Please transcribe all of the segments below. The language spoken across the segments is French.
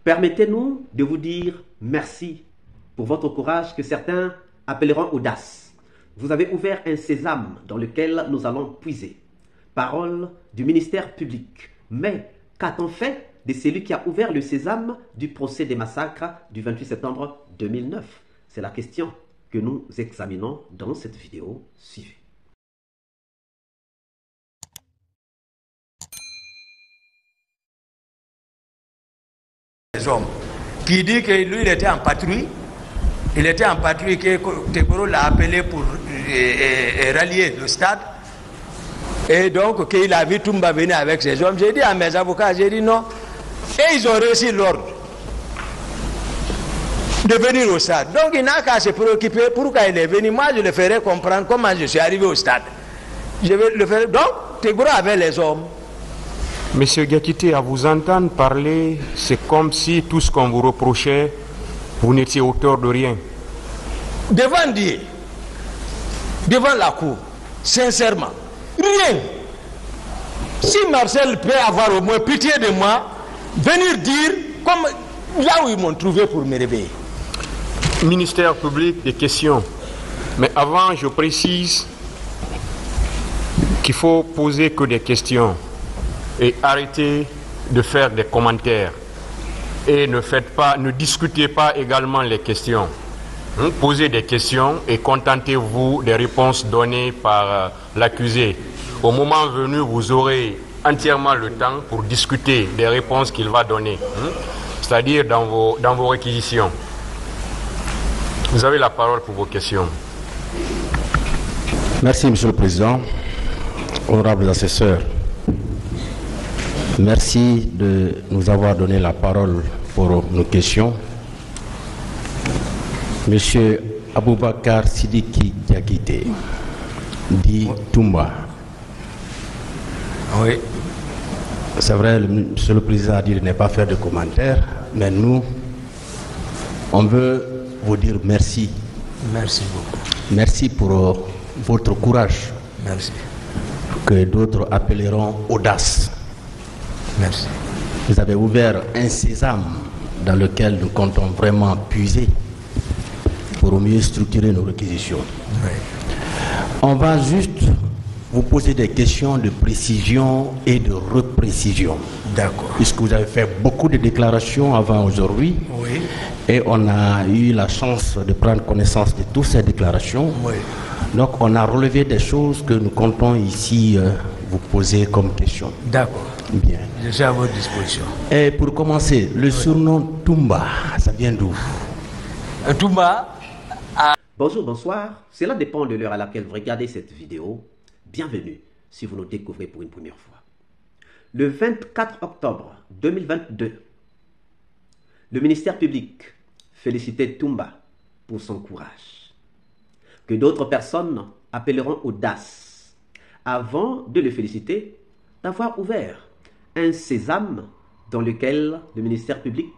Permettez-nous de vous dire merci pour votre courage que certains appelleront audace. Vous avez ouvert un sésame dans lequel nous allons puiser. Parole du ministère public. Mais qu'a-t-on fait de celui qui a ouvert le sésame du procès des massacres du 28 septembre 2009? C'est la question que nous examinons dans cette vidéo. Suivez. Les hommes qui dit que lui il était en patrouille, que Tekoro l'a appelé pour rallier le stade, et donc qu'il a vu Toumba venir avec ses hommes. J'ai dit à mes avocats, j'ai dit non, et ils ont reçu l'ordre de venir au stade. Donc il n'a qu'à se préoccuper pourquoi il est venu. Moi je le ferai comprendre comment je suis arrivé au stade. Je vais le faire. Donc Tekoro avait les hommes. Monsieur Diakité, à vous entendre parler, c'est comme si tout ce qu'on vous reprochait, vous n'étiez auteur de rien. Devant Dieu, devant la cour, sincèrement, rien. Si Marcel peut avoir au moins pitié de moi, venir dire comme là où ils m'ont trouvé pour me réveiller. Ministère public, des questions. Mais avant, je précise qu'il faut poser que des questions. Et arrêtez de faire des commentaires et ne discutez pas également les questions. Posez des questions et contentez-vous des réponses données par l'accusé. Au moment venu, vous aurez entièrement le temps pour discuter des réponses qu'il va donner, c'est-à-dire dans vos réquisitions. Vous avez la parole pour vos questions. Merci, Monsieur le Président. Honorables assesseurs, merci de nous avoir donné la parole pour nos questions. Monsieur Aboubakar Sidiki Diakité, dit Toumba. Oui. C'est vrai, Monsieur le Président a dit de ne pas faire de commentaires, mais nous, on veut vous dire merci. Merci beaucoup. Merci pour votre courage. Merci. Que d'autres appelleront audace. Merci. Vous avez ouvert un sésame dans lequel nous comptons vraiment puiser pour mieux structurer nos réquisitions. Oui. On va juste vous poser des questions de précision et de reprécision. D'accord. Puisque vous avez fait beaucoup de déclarations avant aujourd'hui. Oui. Et on a eu la chance de prendre connaissance de toutes ces déclarations. Oui. Donc on a relevé des choses que nous comptons ici vous poser comme question. D'accord. Bien. Je suis à votre disposition. Et pour commencer, le surnom Toumba, ça vient d'où? Toumba. Bonjour, bonsoir. Cela dépend de l'heure à laquelle vous regardez cette vidéo. Bienvenue si vous nous découvrez pour une première fois. Le 24 octobre 2022, le ministère public félicitait Toumba pour son courage, que d'autres personnes appelleront audace, avant de le féliciter d'avoir ouvert un sésame dans lequel le ministère public,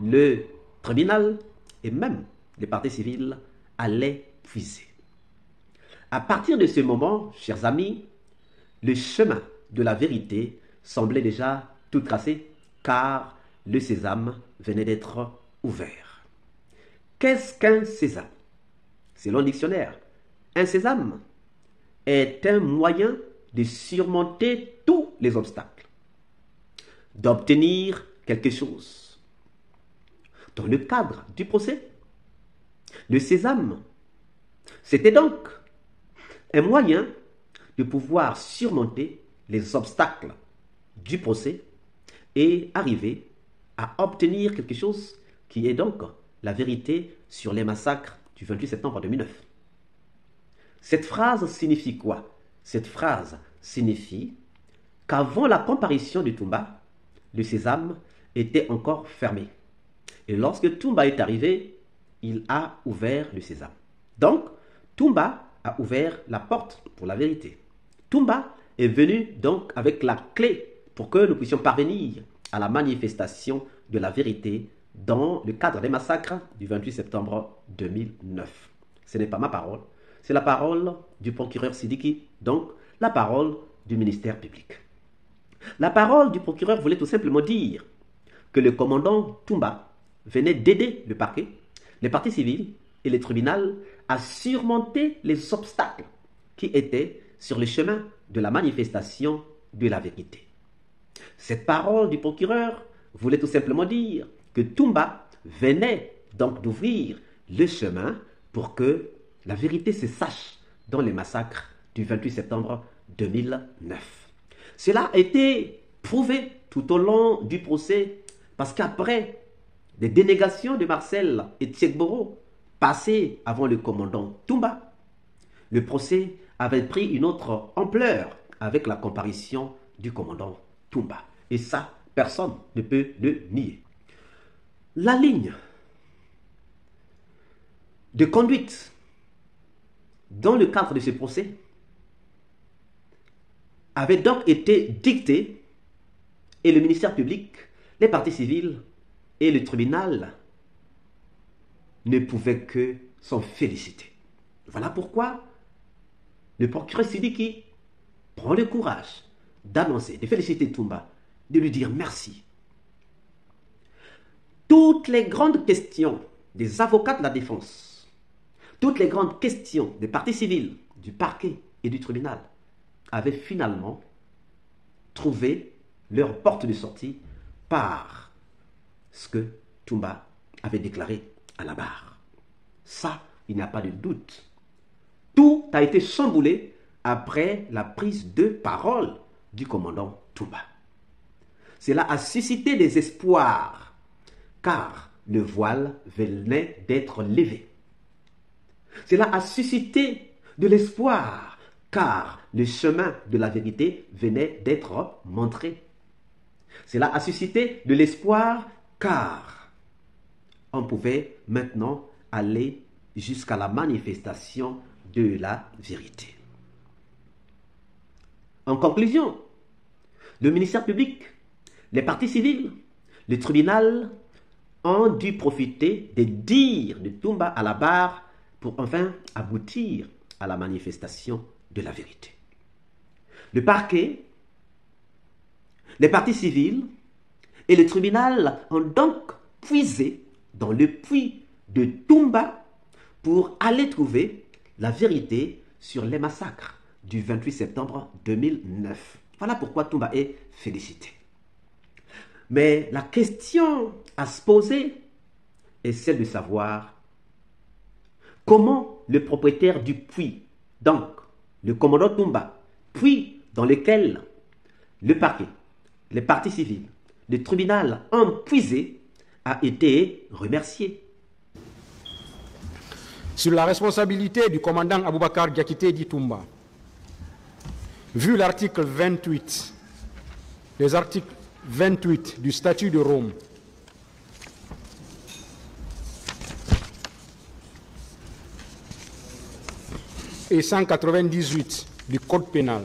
le tribunal et même les parties civiles allaient puiser. À partir de ce moment, chers amis, le chemin de la vérité semblait déjà tout tracé, car le sésame venait d'être ouvert. Qu'est-ce qu'un sésame? Selon le dictionnaire, un sésame est un moyen de surmonter tous les obstacles, d'obtenir quelque chose. Dans le cadre du procès, le sésame, c'était donc un moyen de pouvoir surmonter les obstacles du procès et arriver à obtenir quelque chose qui est donc la vérité sur les massacres du 28 septembre 2009. Cette phrase signifie quoi? Cette phrase signifie qu'avant la comparution de Toumba, le sésame était encore fermé. Et lorsque Toumba est arrivé, il a ouvert le sésame. Donc, Toumba a ouvert la porte pour la vérité. Toumba est venu donc avec la clé pour que nous puissions parvenir à la manifestation de la vérité dans le cadre des massacres du 28 septembre 2009. Ce n'est pas ma parole, c'est la parole du procureur Sidiki, donc la parole du ministère public. La parole du procureur voulait tout simplement dire que le commandant Toumba venait d'aider le parquet, les parties civiles et les tribunaux à surmonter les obstacles qui étaient sur le chemin de la manifestation de la vérité. Cette parole du procureur voulait tout simplement dire que Toumba venait donc d'ouvrir le chemin pour que la vérité se sache dans les massacres du 28 septembre 2009. Cela a été prouvé tout au long du procès parce qu'après des dénégations de Marcel et Tchegboro passées avant le commandant Toumba, le procès avait pris une autre ampleur avec la comparution du commandant Toumba. Et ça, personne ne peut le nier. La ligne de conduite dans le cadre de ce procès avait donc été dictée et le ministère public, les parties civiles et le tribunal ne pouvaient que s'en féliciter. Voilà pourquoi le procureur Sidiki prend le courage d'annoncer, de féliciter Toumba, de lui dire merci. Toutes les grandes questions des avocats de la défense, toutes les grandes questions des parties civiles, du parquet et du tribunal avaient finalement trouvé leur porte de sortie par ce que Toumba avait déclaré à la barre. Ça, il n'y a pas de doute. Tout a été chamboulé après la prise de parole du commandant Toumba. Cela a suscité des espoirs, car le voile venait d'être levé. Cela a suscité de l'espoir, car le chemin de la vérité venait d'être montré. Cela a suscité de l'espoir, car on pouvait maintenant aller jusqu'à la manifestation de la vérité. En conclusion, le ministère public, les parties civiles, le tribunal ont dû profiter des dires de Toumba à la barre pour enfin aboutir à la manifestation de la vérité. Le parquet, les parties civiles et le tribunal ont donc puisé dans le puits de Toumba pour aller trouver la vérité sur les massacres du 28 septembre 2009. Voilà pourquoi Toumba est félicité. Mais la question à se poser est celle de savoir comment le propriétaire du puits, donc le commandant Toumba, puits dans lequel le parquet, les parties civiles, le tribunal ont puisé, a été remercié. Sur la responsabilité du commandant Aboubakar Diakité dit Toumba, vu l'article 28, les articles 28 du statut de Rome, et 198 du code pénal,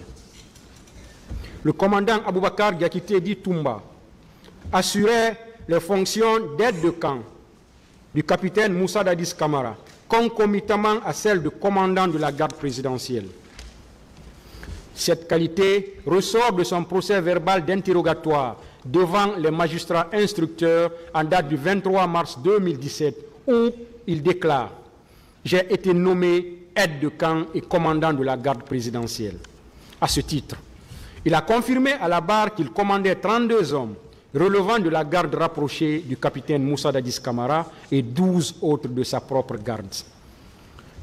le commandant Aboubakar Diakité dit Toumba assurait les fonctions d'aide de camp du capitaine Moussa Dadis Camara, concomitamment à celle de commandant de la garde présidentielle. Cette qualité ressort de son procès verbal d'interrogatoire devant les magistrats instructeurs en date du 23 mars 2017, où il déclare « J'ai été nommé aide de camp et commandant de la garde présidentielle ». À ce titre, il a confirmé à la barre qu'il commandait 32 hommes relevant de la garde rapprochée du capitaine Moussa Dadis Camara et 12 autres de sa propre garde.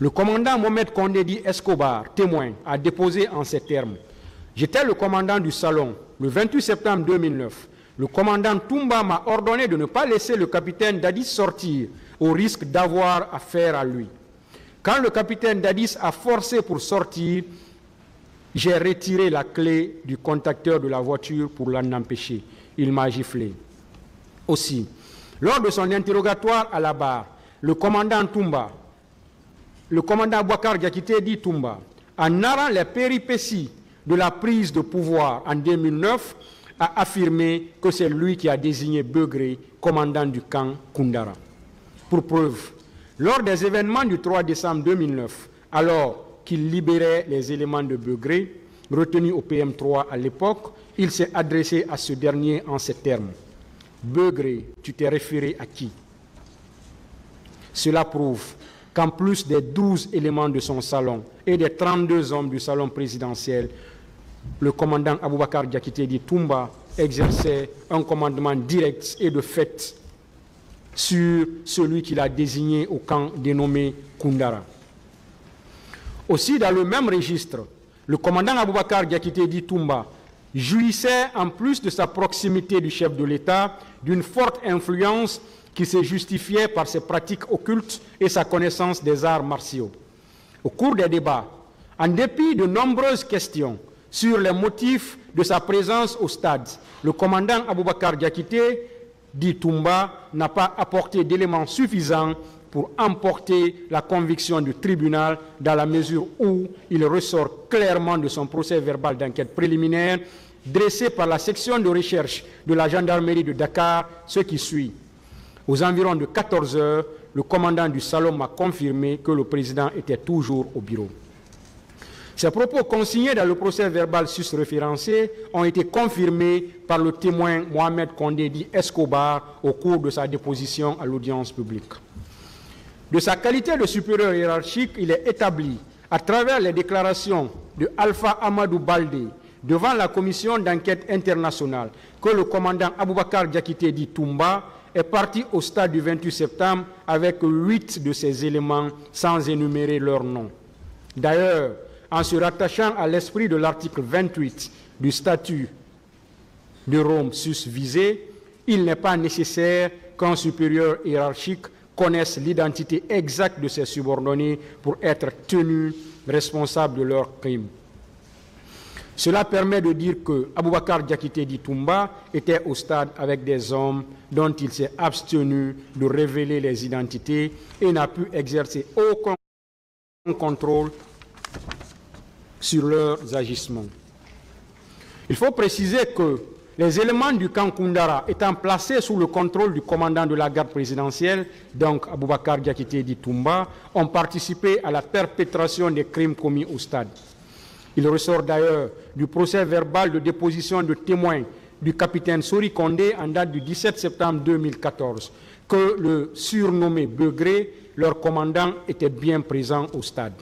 Le commandant Mohamed Kondedi Escobar, témoin, a déposé en ces termes « J'étais le commandant du salon. Le 28 septembre 2009, le commandant Toumba m'a ordonné de ne pas laisser le capitaine Dadis sortir au risque d'avoir affaire à lui. Quand le capitaine Dadis a forcé pour sortir, j'ai retiré la clé du contacteur de la voiture pour l'en empêcher. Il m'a giflé. » Aussi, lors de son interrogatoire à la barre, le commandant Aboubakar Diakité dit Toumba, en narrant les péripéties de la prise de pouvoir en 2009, a affirmé que c'est lui qui a désigné Begré commandant du camp Koundara. Pour preuve, lors des événements du 3 décembre 2009, alors qu'il libérait les éléments de Begré, retenus au PM3 à l'époque, il s'est adressé à ce dernier en ces termes. Beugré, tu t'es référé à qui? Cela prouve qu'en plus des 12 éléments de son salon et des 32 hommes du salon présidentiel, le commandant Aboubakar Diakité Di Toumba exerçait un commandement direct et de fait sur celui qu'il a désigné au camp dénommé Koundara. Aussi, dans le même registre, le commandant Aboubakar Diakité Di Toumba jouissait, en plus de sa proximité du chef de l'État, d'une forte influence qui se justifiait par ses pratiques occultes et sa connaissance des arts martiaux. Au cours des débats, en dépit de nombreuses questions sur les motifs de sa présence au stade, le commandant Aboubakar Diakité Di Toumba n'a pas apporté d'éléments suffisants pour emporter la conviction du tribunal dans la mesure où il ressort clairement de son procès verbal d'enquête préliminaire dressé par la section de recherche de la gendarmerie de Dakar, ce qui suit. Aux environs de 14 heures, le commandant du salon m'a confirmé que le président était toujours au bureau. Ces propos consignés dans le procès verbal sus-référencé ont été confirmés par le témoin Mohamed Kondé dit Escobar au cours de sa déposition à l'audience publique. De sa qualité de supérieur hiérarchique, il est établi, à travers les déclarations de Alpha Amadou Baldé devant la commission d'enquête internationale, que le commandant Aboubakar Diakité Di Toumba est parti au stade du 28 septembre avec 8 de ces éléments sans énumérer leurs noms. D'ailleurs, en se rattachant à l'esprit de l'article 28 du statut de Rome susvisé, il n'est pas nécessaire qu'un supérieur hiérarchique connaisse l'identité exacte de ses subordonnés pour être tenus responsables de leurs crimes. Cela permet de dire que Aboubakar Diakité Di Toumba était au stade avec des hommes dont il s'est abstenu de révéler les identités et n'a pu exercer aucun contrôle sur leurs agissements. Il faut préciser que les éléments du camp Koundara étant placés sous le contrôle du commandant de la garde présidentielle, donc Aboubakar Diakité Di Toumba, ont participé à la perpétration des crimes commis au stade. Il ressort d'ailleurs du procès verbal de déposition de témoins du capitaine Sori Kondé en date du 17 septembre 2014 que le surnommé Beugré, leur commandant, était bien présent au stade.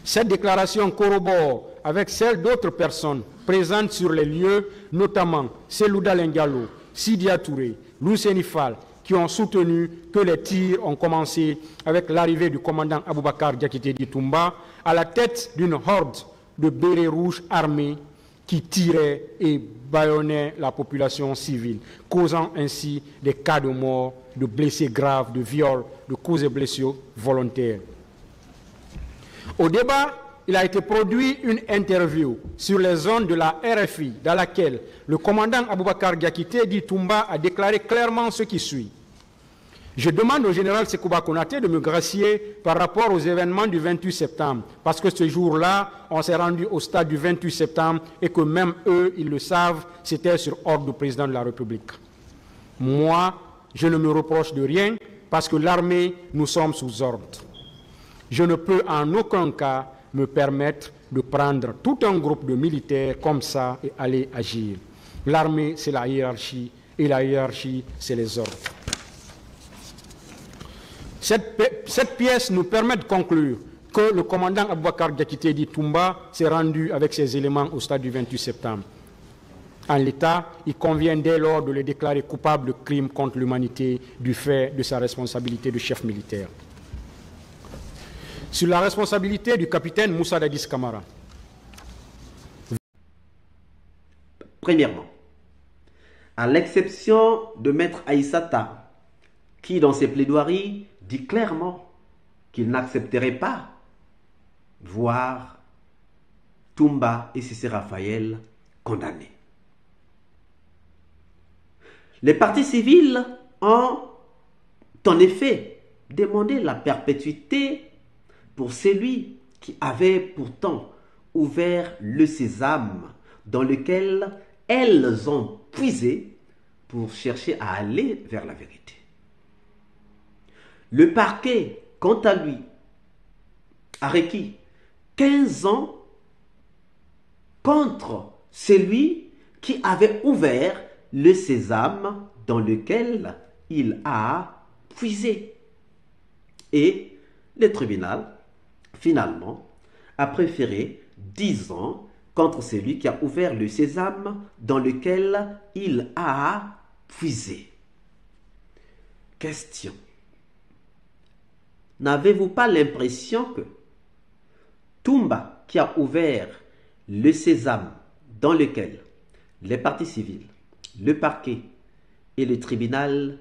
Cette déclaration corrobore avec celle d'autres personnes présentes sur les lieux, notamment Selouda Lengalo, Sidia Touré, Lousseni Fall, qui ont soutenu que les tirs ont commencé avec l'arrivée du commandant Aboubakar Diakité Di Toumba à la tête d'une horde de bérets rouges armés qui tiraient et bâillonnaient la population civile, causant ainsi des cas de mort, de blessés graves, de viols, de coups et blessures volontaires. Au débat, il a été produit une interview sur les zones de la RFI dans laquelle le commandant Aboubakar Diakité Di Toumba a déclaré clairement ce qui suit. Je demande au général Sekouba Konaté de me gracier par rapport aux événements du 28 septembre, parce que ce jour-là, on s'est rendu au stade du 28 septembre et que même eux, ils le savent, c'était sur ordre du président de la République. Moi, je ne me reproche de rien parce que l'armée, nous sommes sous ordre. Je ne peux en aucun cas me permettre de prendre tout un groupe de militaires comme ça et aller agir. L'armée, c'est la hiérarchie et la hiérarchie, c'est les ordres. Cette pièce nous permet de conclure que le commandant Aboubakar Diakité Di Toumba s'est rendu avec ses éléments au stade du 28 septembre. En l'état, il convient dès lors de le déclarer coupable de crimes contre l'humanité du fait de sa responsabilité de chef militaire. Sur la responsabilité du capitaine Moussa Dadis Camara. Premièrement, à l'exception de Maître Aïssata, qui dans ses plaidoiries dit clairement qu'il n'accepterait pas voir Toumba et Cissé Raphaël condamnés. Les partis civils ont en effet demandé la perpétuité pour celui qui avait pourtant ouvert le sésame dans lequel elles ont puisé pour chercher à aller vers la vérité. Le parquet, quant à lui, a requis 15 ans contre celui qui avait ouvert le sésame dans lequel il a puisé. Et le tribunal, finalement, a préféré 10 ans contre celui qui a ouvert le sésame dans lequel il a puisé. Question. N'avez-vous pas l'impression que Toumba, qui a ouvert le sésame dans lequel les parties civiles, le parquet et le tribunal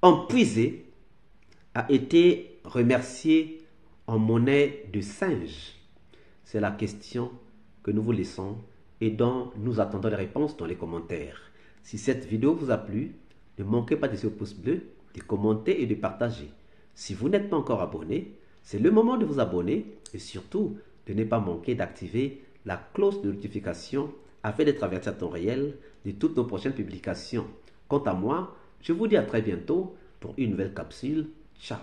ont puisé, a été remercié en monnaie de singe? C'est la question que nous vous laissons et dont nous attendons les réponses dans les commentaires. Si cette vidéo vous a plu, ne manquez pas de ce pouce bleu, de commenter et de partager. Si vous n'êtes pas encore abonné, c'est le moment de vous abonner et surtout de ne pas manquer d'activer la cloche de notification afin d'être averti à temps réel de toutes nos prochaines publications. Quant à moi, je vous dis à très bientôt pour une nouvelle capsule. Ciao.